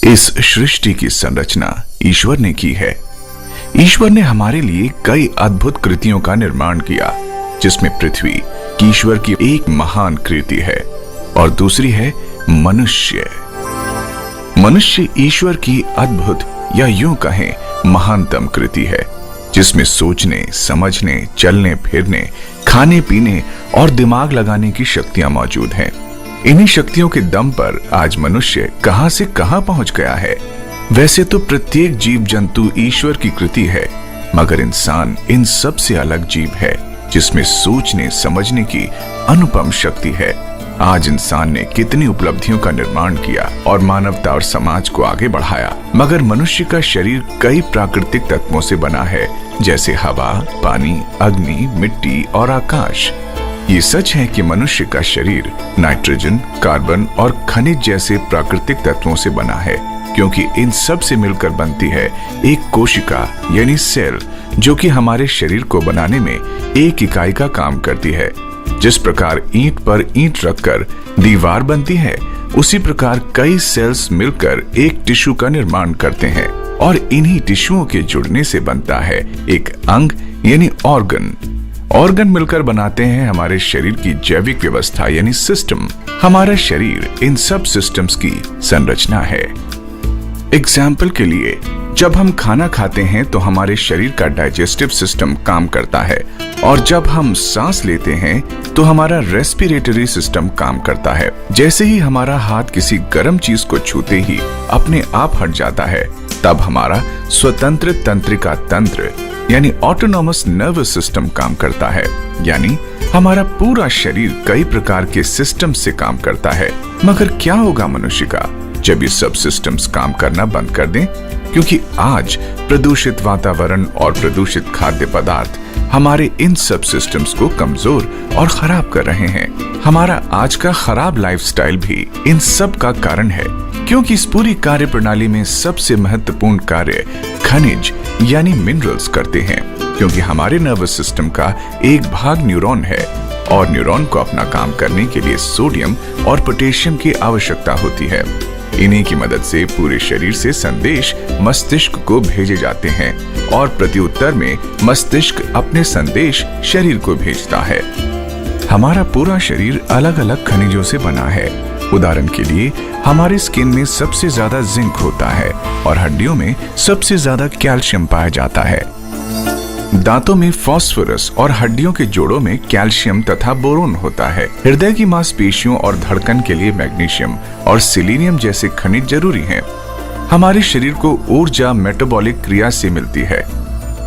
इस सृष्टि की संरचना ईश्वर ने की है। ईश्वर ने हमारे लिए कई अद्भुत कृतियों का निर्माण किया, जिसमें पृथ्वी ईश्वर की एक महान कृति है और दूसरी है मनुष्य। मनुष्य ईश्वर की अद्भुत या यूं कहें महानतम कृति है, जिसमें सोचने, समझने, चलने फिरने, खाने पीने और दिमाग लगाने की शक्तियां मौजूद हैं। इन्हीं शक्तियों के दम पर आज मनुष्य कहां से कहां पहुंच गया है। वैसे तो प्रत्येक जीव जंतु ईश्वर की कृति है, मगर इंसान इन सब से अलग जीव है, जिसमें सोचने समझने की अनुपम शक्ति है। आज इंसान ने कितनी उपलब्धियों का निर्माण किया और मानवता और समाज को आगे बढ़ाया, मगर मनुष्य का शरीर कई प्राकृतिक तत्वों से बना है, जैसे हवा, पानी, अग्नि, मिट्टी और आकाश। ये सच है कि मनुष्य का शरीर नाइट्रोजन, कार्बन और खनिज जैसे प्राकृतिक तत्वों से बना है, क्योंकि इन सब से मिलकर बनती है एक कोशिका यानी सेल, जो कि हमारे शरीर को बनाने में एक इकाई का काम करती है। जिस प्रकार ईंट पर ईंट रखकर दीवार बनती है, उसी प्रकार कई सेल्स मिलकर एक टिश्यू का निर्माण करते हैं और इन्हीं टिश्युओं के जुड़ने से बनता है एक अंग यानी ऑर्गन। ऑर्गन मिलकर बनाते हैं हमारे शरीर की जैविक व्यवस्था यानी सिस्टम। हमारा शरीर इन सब सिस्टम्स की संरचना है। एग्जाम्पल के लिए, जब हम खाना खाते हैं तो हमारे शरीर का डाइजेस्टिव सिस्टम काम करता है, और जब हम सांस लेते हैं तो हमारा रेस्पिरेटरी सिस्टम काम करता है। जैसे ही हमारा हाथ किसी गर्म चीज को छूते ही अपने आप हट जाता है, तब हमारा स्वतंत्र तंत्रिका तंत्र यानी ऑटोनॉमस नर्वस सिस्टम काम करता है। यानी हमारा पूरा शरीर कई प्रकार के सिस्टम से काम करता है। मगर क्या होगा मनुष्य का जब ये सब सिस्टम्स काम करना बंद कर दें? क्योंकि आज प्रदूषित वातावरण और प्रदूषित खाद्य पदार्थ हमारे इन सब सिस्टम्स को कमजोर और खराब कर रहे हैं। हमारा आज का खराब लाइफस्टाइल भी इन सब का कारण है, क्योंकि इस पूरी कार्य प्रणाली में सबसे महत्वपूर्ण कार्य खनिज यानी मिनरल्स करते हैं। क्योंकि हमारे नर्वस सिस्टम का एक भाग न्यूरॉन है, और न्यूरॉन को अपना काम करने के लिए सोडियम और पोटेशियम की आवश्यकता होती है। इन्हीं की मदद से पूरे शरीर से संदेश मस्तिष्क को भेजे जाते हैं, और प्रत्युत्तर में मस्तिष्क अपने संदेश शरीर को भेजता है। हमारा पूरा शरीर अलग अलग खनिजों से बना है। उदाहरण के लिए, हमारी स्किन में सबसे ज्यादा जिंक होता है और हड्डियों में सबसे ज्यादा कैल्शियम पाया जाता है। दांतों में फास्फोरस और हड्डियों के जोड़ों में कैल्शियम तथा बोरोन होता है। हृदय की मांसपेशियों और धड़कन के लिए मैग्नीशियम और सिलीनियम जैसे खनिज जरूरी हैं। हमारे शरीर को ऊर्जा मेटाबॉलिक क्रिया से मिलती है।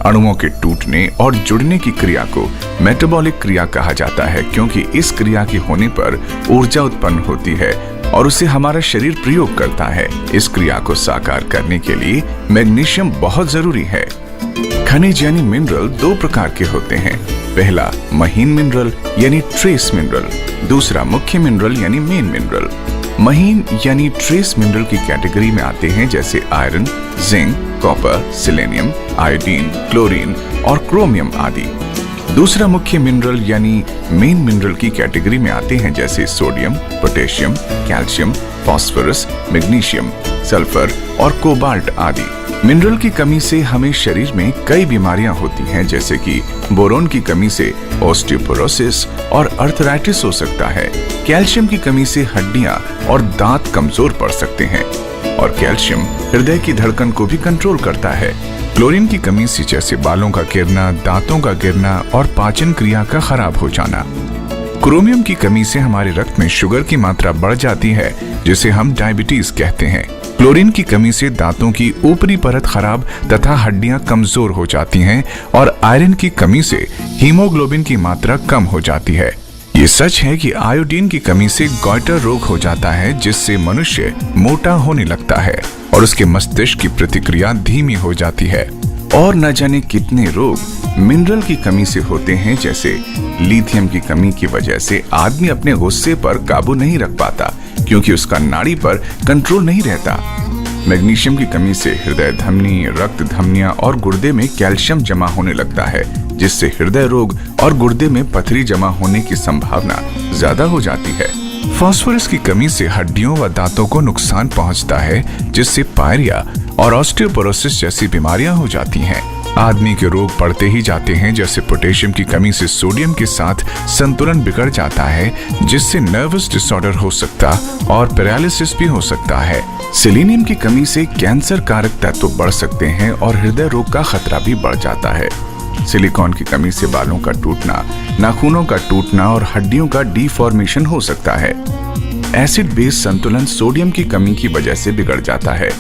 अणुओं के टूटने और जुड़ने की क्रिया को मेटाबॉलिक क्रिया कहा जाता है, क्योंकि इस क्रिया के होने पर ऊर्जा उत्पन्न होती है और उसे हमारा शरीर प्रयोग करता है। इस क्रिया को साकार करने के लिए मैग्नीशियम बहुत जरूरी है। खनिज यानी मिनरल दो प्रकार के होते हैं। पहला महीन मिनरल यानी ट्रेस मिनरल, दूसरा मुख्य मिनरल यानी मेन मिनरल। महीन यानी ट्रेस मिनरल की कैटेगरी में आते हैं जैसे iron, zinc, copper, selenium, iodine, chlorine और क्रोमियम आदि। दूसरा मुख्य मिनरल यानी मेन मिनरल की कैटेगरी में आते हैं जैसे sodium, potassium, calcium, phosphorus, magnesium, sulphur और कोबाल्ट आदि। मिनरल की कमी से हमें शरीर में कई बीमारियां होती हैं, जैसे कि बोरोन की कमी से ऑस्टियोपोरोसिस और अर्थराइटिस हो सकता है। कैल्शियम की कमी से हड्डियां और दांत कमजोर पड़ सकते हैं, और कैल्शियम हृदय की धड़कन को भी कंट्रोल करता है। क्लोरीन की कमी से जैसे बालों का गिरना, दांतों का गिरना और पाचन क्रिया का खराब हो जाना। क्रोमियम की कमी से हमारे रक्त में शुगर की मात्रा बढ़ जाती है, जिसे हम डायबिटीज कहते हैं। क्लोरीन की कमी से दांतों की ऊपरी परत खराब तथा हड्डियां कमजोर हो जाती हैं, और आयरन की कमी से हीमोग्लोबिन की मात्रा कम हो जाती है। ये सच है कि आयोडीन की कमी से गॉइटर रोग हो जाता है, जिससे मनुष्य मोटा होने लगता है और उसके मस्तिष्क की प्रतिक्रिया धीमी हो जाती है। और न जाने कितने रोग मिनरल की कमी से होते हैं, जैसे लिथियम की कमी की वजह से आदमी अपने गुस्से पर काबू नहीं रख पाता, क्योंकि उसका नाड़ी पर कंट्रोल नहीं रहता। मैग्नीशियम की कमी से हृदय धमनी, रक्त धमनियां और गुर्दे में कैल्शियम जमा होने लगता है, जिससे हृदय रोग और गुर्दे में पथरी जमा होने की संभावना ज्यादा हो जाती है। फास्फोरस की कमी से हड्डियों व दांतों को नुकसान पहुंचता है, जिससे पायरिया और ऑस्टियोपोरोसिस जैसी बीमारियां हो जाती हैं। आदमी के रोग बढ़ते ही जाते हैं, जैसे पोटेशियम की कमी से सोडियम के साथ संतुलन बिगड़ जाता है, जिससे नर्वस डिसऑर्डर हो सकता और पैरालिसिस भी हो सकता है। सेलेनियम की कमी से कैंसर कारक तत्व बढ़ सकते हैं और हृदय रोग का खतरा भी बढ़ जाता है। सिलिकॉन की कमी से बालों का टूटना, नाखूनों का टूटना और हड्डियों का डीफॉर्मेशन हो सकता है। एसिड बेस संतुलन सोडियम की कमी की वजह से बिगड़ जाता है।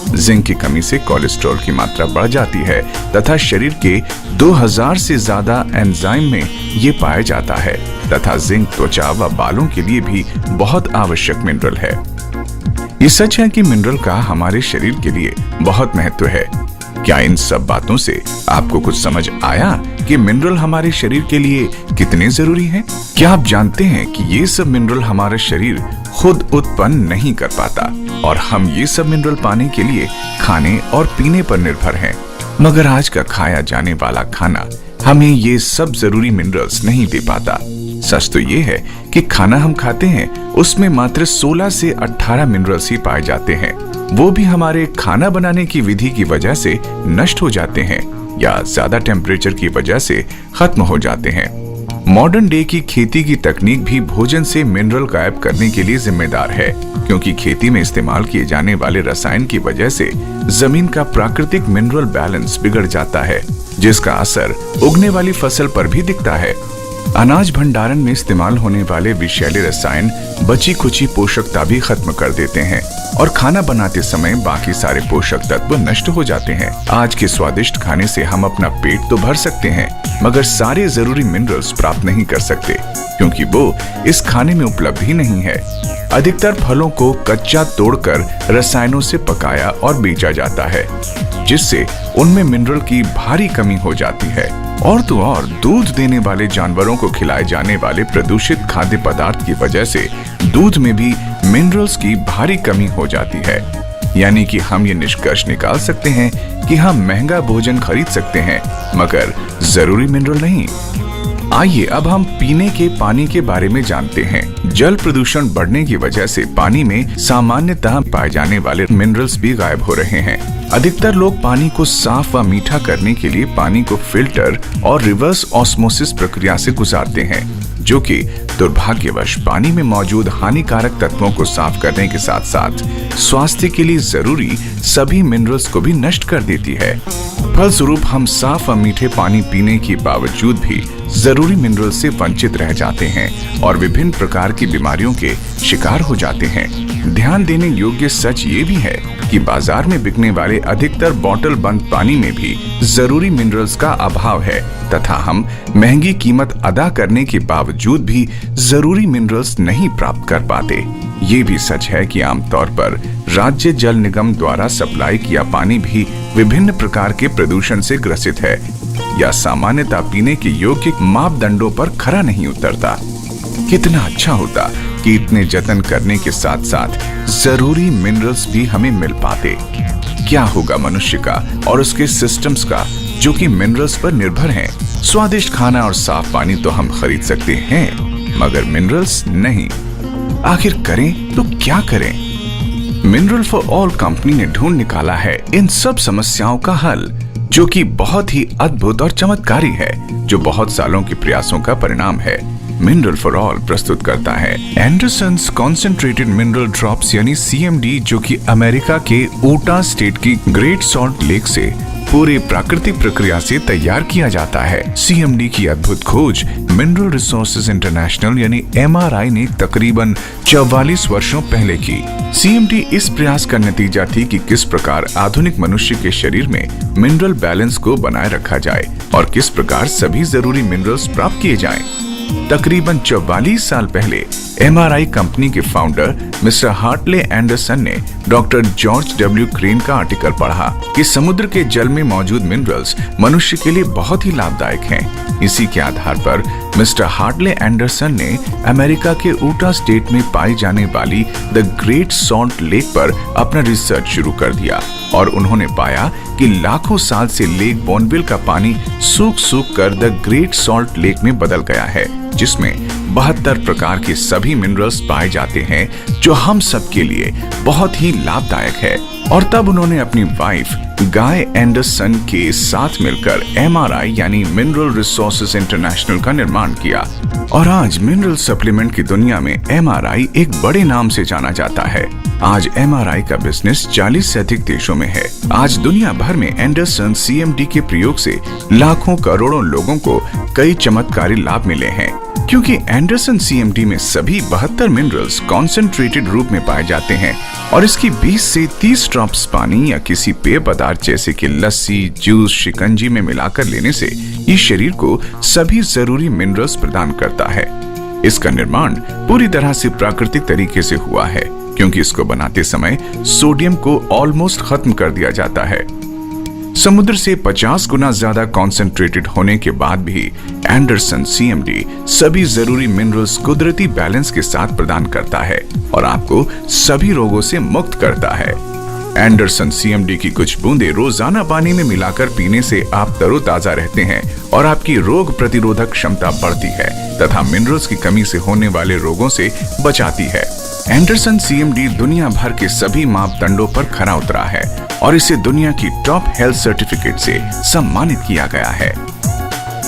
जिंक की कमी से कोलेस्ट्रॉल की मात्रा बढ़ जाती है तथा शरीर के 2000 से ज्यादा एंजाइम में ये पाया जाता है तथा जिंक त्वचा व बालों के लिए भी बहुत आवश्यक मिनरल है। ये सच है कि मिनरल का हमारे शरीर के लिए बहुत महत्व है। क्या इन सब बातों से आपको कुछ समझ आया कि मिनरल हमारे शरीर के लिए कितने जरूरी हैं? क्या आप जानते हैं कि ये सब मिनरल हमारा शरीर खुद उत्पन्न नहीं कर पाता और हम ये सब मिनरल पाने के लिए खाने और पीने पर निर्भर हैं। मगर आज का खाया जाने वाला खाना हमें ये सब जरूरी मिनरल्स नहीं दे पाता। सच तो ये है कि खाना हम खाते हैं उसमें मात्र 16 से 18 मिनरल्स ही पाए जाते हैं। वो भी हमारे खाना बनाने की विधि की वजह से नष्ट हो जाते हैं या ज्यादा टेम्परेचर की वजह से खत्म हो जाते हैं। मॉडर्न डे की खेती की तकनीक भी भोजन से मिनरल गायब करने के लिए जिम्मेदार है, क्योंकि खेती में इस्तेमाल किए जाने वाले रसायन की वजह से जमीन का प्राकृतिक मिनरल बैलेंस बिगड़ जाता है, जिसका असर उगने वाली फसल पर भी दिखता है। अनाज भंडारण में इस्तेमाल होने वाले विषैले रसायन बची खुची पोषकता भी खत्म कर देते हैं और खाना बनाते समय बाकी सारे पोषक तत्व नष्ट हो जाते हैं। आज के स्वादिष्ट खाने से हम अपना पेट तो भर सकते हैं, मगर सारे जरूरी मिनरल्स प्राप्त नहीं कर सकते, क्योंकि वो इस खाने में उपलब्ध ही नहीं है। अधिकतर फलों को कच्चा तोड़कर रसायनों से पकाया और बेचा जाता है, जिससे उनमें मिनरल की भारी कमी हो जाती है। और तो और दूध देने वाले जानवरों को खिलाए जाने वाले प्रदूषित खाद्य पदार्थ की वजह से दूध में भी मिनरल्स की भारी कमी हो जाती है। यानी कि हम ये निष्कर्ष निकाल सकते हैं कि हम महंगा भोजन खरीद सकते हैं, मगर जरूरी मिनरल नहीं। आइए अब हम पीने के पानी के बारे में जानते हैं। जल प्रदूषण बढ़ने की वजह से पानी में सामान्यतः पाए जाने वाले मिनरल्स भी गायब हो रहे हैं। अधिकतर लोग पानी को साफ व मीठा करने के लिए पानी को फिल्टर और रिवर्स ऑस्मोसिस प्रक्रिया से गुजारते हैं, जो कि दुर्भाग्यवश पानी में मौजूद हानिकारक तत्वों को साफ करने के साथ साथ स्वास्थ्य के लिए जरूरी सभी मिनरल्स को भी नष्ट कर देती है। फलस्वरूप हम साफ व मीठे पानी पीने के बावजूद भी जरूरी मिनरल से वंचित रह जाते हैं और विभिन्न प्रकार की बीमारियों के शिकार हो जाते हैं। ध्यान देने योग्य सच ये भी है कि बाजार में बिकने वाले अधिकतर बोतल बंद पानी में भी जरूरी मिनरल्स का अभाव है तथा हम महंगी कीमत अदा करने के बावजूद भी जरूरी मिनरल्स नहीं प्राप्त कर पाते। ये भी सच है कि आमतौर पर राज्य जल निगम द्वारा सप्लाई किया पानी भी विभिन्न प्रकार के प्रदूषण से ग्रसित है या सामान्यतः पीने के योग्य मापदंडों पर खरा नहीं उतरता। कितना अच्छा होता कि इतने जतन करने के साथ साथ जरूरी मिनरल्स भी हमें मिल पाते। क्या होगा मनुष्य का और उसके सिस्टम्स का जो कि मिनरल्स पर निर्भर हैं। स्वादिष्ट खाना और साफ पानी तो हम खरीद सकते हैं, मगर मिनरल्स नहीं। आखिर करें तो क्या करें? मिनरल फॉर ऑल कंपनी ने ढूंढ निकाला है इन सब समस्याओं का हल, जो कि बहुत ही अद्भुत और चमत्कारी है, जो बहुत सालों के प्रयासों का परिणाम है। मिनरल फॉर ऑल प्रस्तुत करता है एंडरसन्स कॉन्सेंट्रेटेड मिनरल ड्रॉप्स यानी CMD, जो कि अमेरिका के ऊटा स्टेट की ग्रेट सॉल्ट लेक से पूरे प्राकृतिक प्रक्रिया से तैयार किया जाता है। CMD की अद्भुत खोज मिनरल रिसोर्सेज इंटरनेशनल यानी MRI ने तकरीबन 44 वर्षों पहले की। CMD इस प्रयास का नतीजा थी कि किस प्रकार आधुनिक मनुष्य के शरीर में मिनरल बैलेंस को बनाए रखा जाए और किस प्रकार सभी जरूरी मिनरल्स प्राप्त किए जाएं। तकरीबन 44 साल पहले MRI कंपनी के फाउंडर मिस्टर हार्टले एंडरसन ने डॉक्टर जॉर्ज W. क्रेन का आर्टिकल पढ़ा कि समुद्र के जल में मौजूद मिनरल्स मनुष्य के लिए बहुत ही लाभदायक हैं। इसी के आधार पर मिस्टर हार्टले एंडरसन ने अमेरिका के ऊटा स्टेट में पाई जाने वाली द ग्रेट सॉल्ट लेक पर अपना रिसर्च शुरू कर दिया और उन्होंने पाया कि लाखों साल से लेक बोनविल का पानी सूख सूख कर द ग्रेट सॉल्ट लेक में बदल गया है, जिसमें 72 प्रकार के सभी मिनरल्स पाए जाते हैं जो हम सब के लिए बहुत ही लाभदायक है। और तब उन्होंने अपनी वाइफ गाय एंडरसन के साथ मिलकर MRI यानी मिनरल रिसोर्सेज इंटरनेशनल का निर्माण किया और आज मिनरल सप्लीमेंट की दुनिया में MRI एक बड़े नाम से जाना जाता है। आज MRI का बिजनेस 40 से अधिक देशों में है। आज दुनिया भर में एंडरसन CMD के प्रयोग से लाखों करोड़ों लोगों को कई चमत्कारी लाभ मिले हैं, क्योंकि एंडरसन CMD में सभी 72 मिनरल्स कॉन्सेंट्रेटेड रूप में पाए जाते हैं और इसकी 20 से 30 ड्रॉप्स पानी या किसी पेय पदार्थ जैसे कि लस्सी, जूस, शिकंजी में मिलाकर लेने से ये शरीर को सभी जरूरी मिनरल्स प्रदान करता है। इसका निर्माण पूरी तरह से प्राकृतिक तरीके से हुआ है, क्योंकि इसको बनाते समय सोडियम को ऑलमोस्ट खत्म कर दिया जाता है। समुद्र से 50 गुना ज्यादा कॉन्सेंट्रेटेड होने के बाद भी एंडरसन CMD सभी जरूरी मिनरल्स कुदरती बैलेंस के साथ प्रदान करता है और आपको सभी रोगों से मुक्त करता है। एंडरसन CMD की कुछ बूंदे रोजाना पानी में मिलाकर पीने से आप तरोताजा रहते हैं और आपकी रोग प्रतिरोधक क्षमता बढ़ती है तथा मिनरल्स की कमी से होने वाले रोगों से बचाती है। एंडरसन CMD दुनिया भर के सभी मापदंडों पर खरा उतरा है और इसे दुनिया की टॉप हेल्थ सर्टिफिकेट से सम्मानित किया गया है।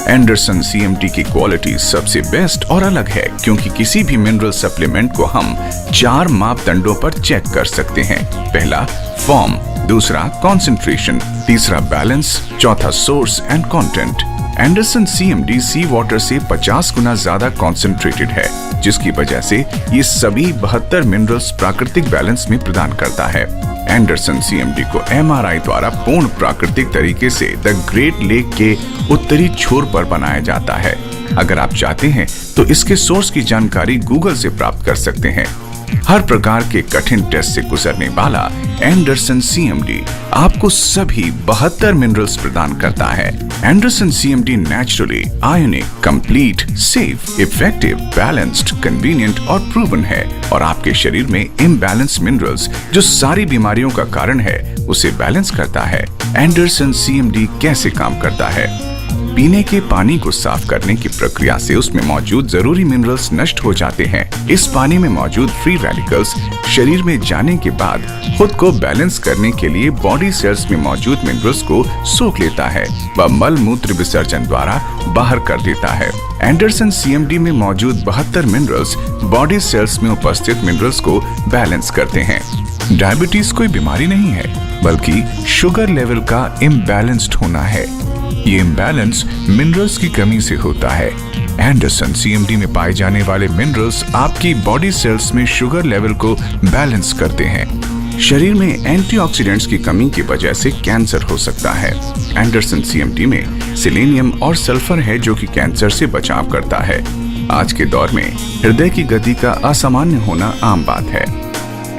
एंडरसन CMD की क्वालिटी सबसे बेस्ट और अलग है, क्योंकि किसी भी मिनरल सप्लीमेंट को हम 4 मापदंडों पर चेक कर सकते हैं। पहला फॉर्म, दूसरा कॉन्सेंट्रेशन, तीसरा बैलेंस, चौथा source and content. Anderson CMD sea water से 50 गुना ज्यादा कॉन्सेंट्रेटेड है, जिसकी वजह से ये सभी 72 मिनरल्स प्राकृतिक बैलेंस में प्रदान करता है। एंडरसन CMD को MRI द्वारा पूर्ण प्राकृतिक तरीके से द ग्रेट लेक के उत्तरी छोर पर बनाया जाता है। अगर आप चाहते हैं तो इसके सोर्स की जानकारी गूगल से प्राप्त कर सकते हैं। हर प्रकार के कठिन टेस्ट से गुजरने वाला एंडरसन CMD आपको सभी 72 मिनरल्स प्रदान करता है। Anderson CMD naturally ionic, complete, safe, effective, balanced, convenient और प्रूवन है और आपके शरीर में इम्बैलेंस मिनरल्स जो सारी बीमारियों का कारण है उसे बैलेंस करता है। एंडरसन CMD कैसे काम करता है? पीने के पानी को साफ करने की प्रक्रिया से उसमें मौजूद जरूरी मिनरल्स नष्ट हो जाते हैं। इस पानी में मौजूद फ्री रेडिकल्स शरीर में जाने के बाद खुद को बैलेंस करने के लिए बॉडी सेल्स में मौजूद मिनरल्स को सोख लेता है व मल मूत्र विसर्जन द्वारा बाहर कर देता है। एंडरसन CMD में मौजूद 72 मिनरल्स बॉडी सेल्स में उपस्थित मिनरल्स को बैलेंस करते हैं। डायबिटीज कोई बीमारी नहीं है, बल्कि शुगर लेवल का इम्बैलेंस्ड होना है। ये इम्बैलेंस मिनरल्स की कमी से होता है। एंडरसन CMD में पाए जाने वाले मिनरल्स आपकी बॉडी सेल्स में शुगर लेवल को बैलेंस करते हैं। शरीर में एंटीऑक्सीडेंट्स की कमी की वजह से कैंसर हो सकता है। एंडरसन CMD में सेलेनियम और सल्फर है जो कि कैंसर से बचाव करता है। आज के दौर में हृदय की गति का असामान्य होना आम बात है।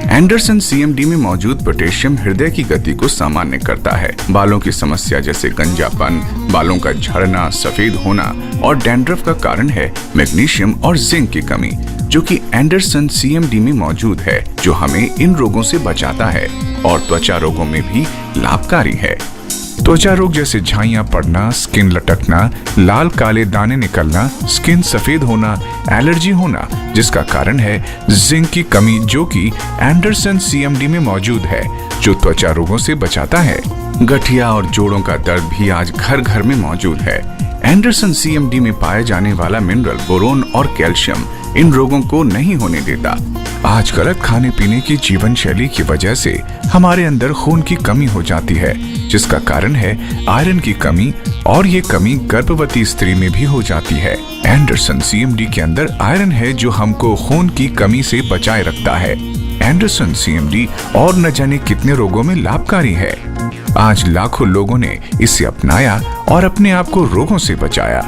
एंडरसन CMD में मौजूद पोटेशियम हृदय की गति को सामान्य करता है। बालों की समस्या जैसे गंजापन, बालों का झड़ना, सफेद होना और डैंड्रफ का कारण है मैग्नीशियम और जिंक की कमी, जो कि एंडरसन CMD में मौजूद है, जो हमें इन रोगों से बचाता है और त्वचा रोगों में भी लाभकारी है। त्वचा रोग जैसे झाइयां पड़ना, स्किन लटकना, लाल काले दाने निकलना, स्किन सफेद होना, एलर्जी होना, जिसका कारण है जिंक की कमी, जो कि एंडरसन CMD में मौजूद है, जो त्वचा रोगों से बचाता है। गठिया और जोड़ों का दर्द भी आज घर घर में मौजूद है। एंडरसन CMD में पाए जाने वाला मिनरल बोरोन और कैल्शियम इन रोगों को नहीं होने देता। आज गलत खाने पीने की जीवन शैली की वजह से हमारे अंदर खून की कमी हो जाती है, जिसका कारण है आयरन की कमी, और ये कमी गर्भवती स्त्री में भी हो जाती है। एंडरसन CMD के अंदर आयरन है जो हमको खून की कमी से बचाए रखता है। एंडरसन CMD और न जाने कितने रोगों में लाभकारी है। आज लाखों लोगों ने इसे अपनाया और अपने आप को रोगों से बचाया।